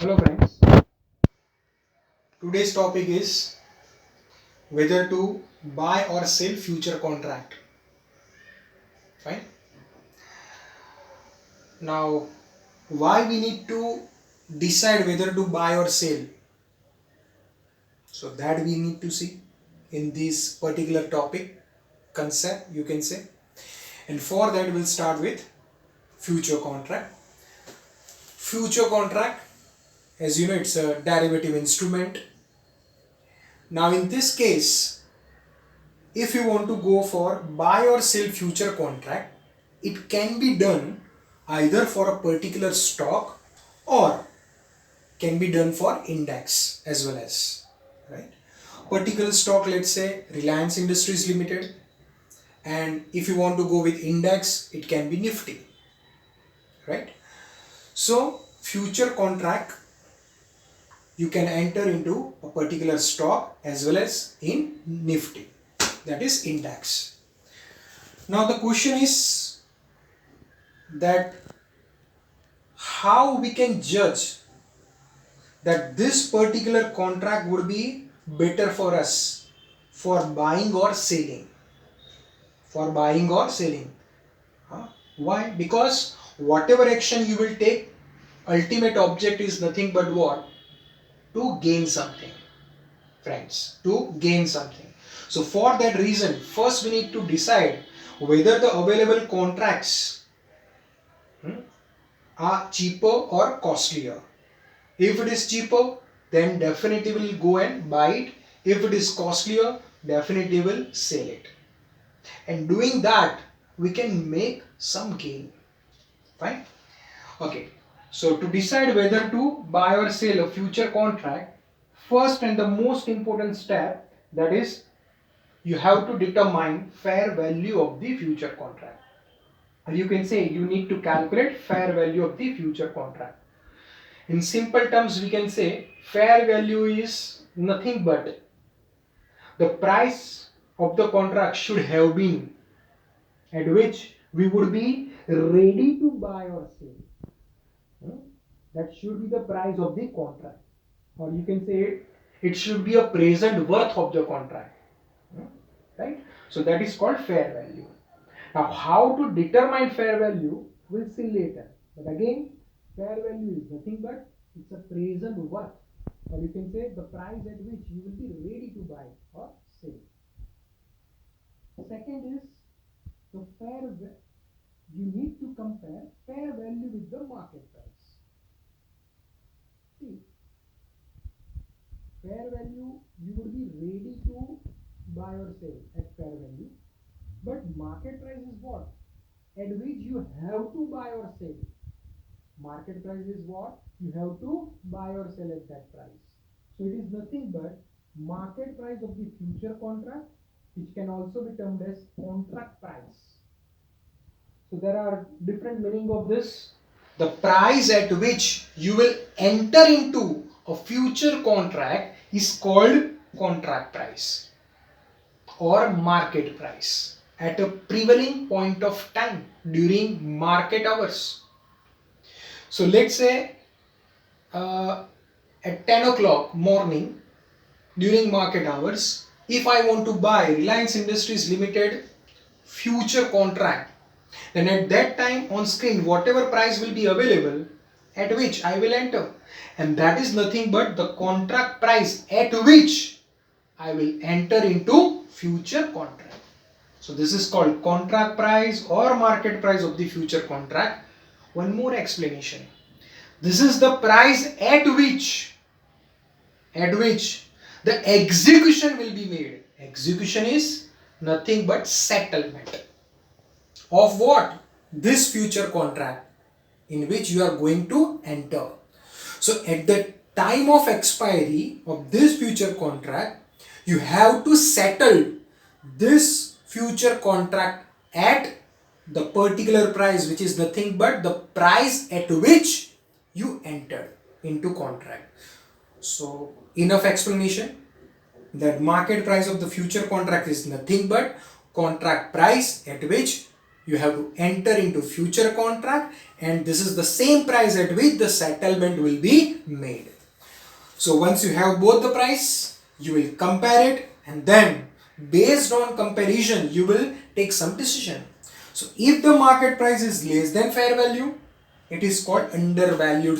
Hello friends, today's topic is whether to buy or sell future contract. Fine. Now, why we need to decide whether to buy or sell? So that we need to see in this particular topic concept, you can say. And for that we'll start with future contract. Future contract, as you know, it's a derivative instrument. Now in this case, if you want to go for buy or sell future contract, it can be done either for a particular stock or can be done for index as well as, right? Particular stock, let's say Reliance Industries Limited, and if you want to go with index, it can be Nifty, right? So future contract, you can enter into a particular stock as well as in Nifty, that is index. Now the question is that how we can judge that this particular contract would be better for us for buying or selling. For buying or selling. Why? Because whatever action you will take, ultimate object is nothing but what? To gain something, friends. To gain something. So for that reason, first we need to decide whether the available contracts are cheaper or costlier. If it is cheaper, then definitely will go and buy it. If it is costlier, definitely will sell it. And doing that, we can make some gain. Fine? Okay. So to decide whether to buy or sell a future contract, first and the most important step, that is, you have to determine fair value of the future contract. Or you can say you need to calculate fair value of the future contract. In simple terms, we can say fair value is nothing but the price of the contract should have been at which we would be ready to buy or sell. That should be the price of the contract. Or you can say it should be a present worth of the contract. Right? So that is called fair value. Now how to determine fair value, we'll see later. But again, fair value is nothing but it's a present worth, or you can say the price at which you will be ready to buy or sell. Second is the you need to compare fair value with the market price. See, fair value you would be ready to buy or sell at fair value, but market price is what? At which you have to buy or sell. Market price is what? You have to buy or sell at that price. So it is nothing but market price of the future contract, which can also be termed as contract price. So there are different meaning of this. The price at which you will enter into a future contract is called contract price or market price at a prevailing point of time during market hours. So let's say at 10 o'clock morning during market hours, if I want to buy Reliance Industries Limited future contract, then at that time on screen whatever price will be available at which I will enter, and that is nothing but the contract price at which I will enter into future contract. So this is called contract price or market price of the future contract. One more explanation. This is the price at which the execution will be made. Execution is nothing but settlement of what? This future contract in which you are going to enter. So at the time of expiry of this future contract, you have to settle this future contract at the particular price, which is nothing but the price at which you entered into contract. So enough explanation that market price of the future contract is nothing but contract price at which You have to enter into future contract, and this is the same price at which the settlement will be made. So once you have both the price, you will compare it, and then based on comparison you will take some decision. So if the market price is less than fair value, it is called undervalued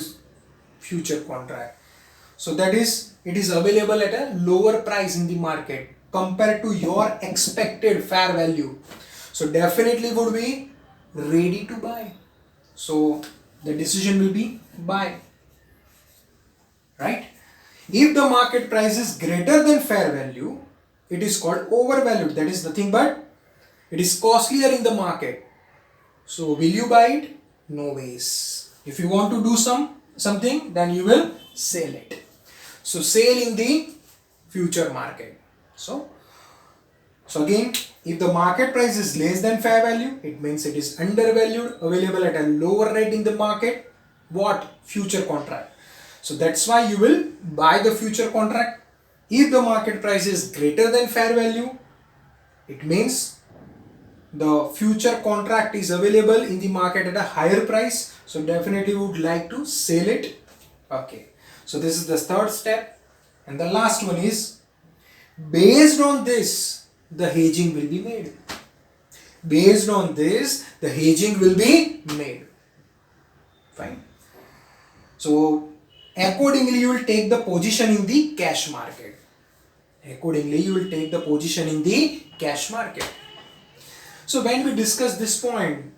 future contract. So that is, it is available at a lower price in the market compared to your expected fair value. So definitely would be ready to buy. So the decision will be buy, right? If the market price is greater than fair value, it is called overvalued. That is nothing but it is costlier in the market. So will you buy it? No ways. If you want to do something, then you will sell it. So sell in the future market. So again, if the market price is less than fair value, it means it is undervalued, available at a lower rate in the market. What? Future contract. So that's why you will buy the future contract. If the market price is greater than fair value, it means the future contract is available in the market at a higher price. So definitely would like to sell it. Okay. So this is the third step. And the last one is, based on this, the hedging will be made. Based on this, the hedging will be made. Fine. So accordingly, you will take the position in the cash market. Accordingly, you will take the position in the cash market. So when we discuss this point,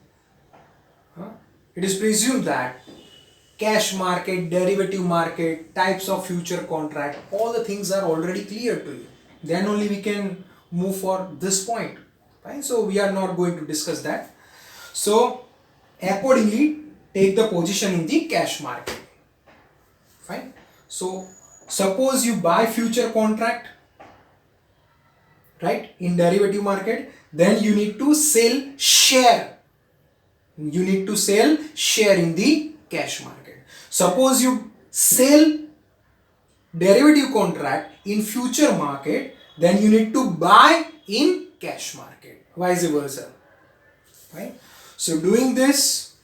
it is presumed that cash market, derivative market, types of future contract, all the things are already clear to you. Then only we can move for this point. Fine. So we are not going to discuss that. So accordingly, take the position in the cash market. Fine. So suppose you buy future contract, right, in derivative market, then you need to sell share. You need to sell share in the cash market. Suppose you sell derivative contract in future market, then you need to buy in cash market, vice versa. Right? So doing this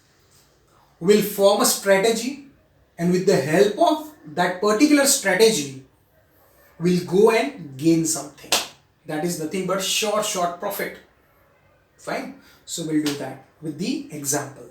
will form a strategy, and with the help of that particular strategy, we'll go and gain something. That is nothing but short profit. Fine. So we'll do that with the example.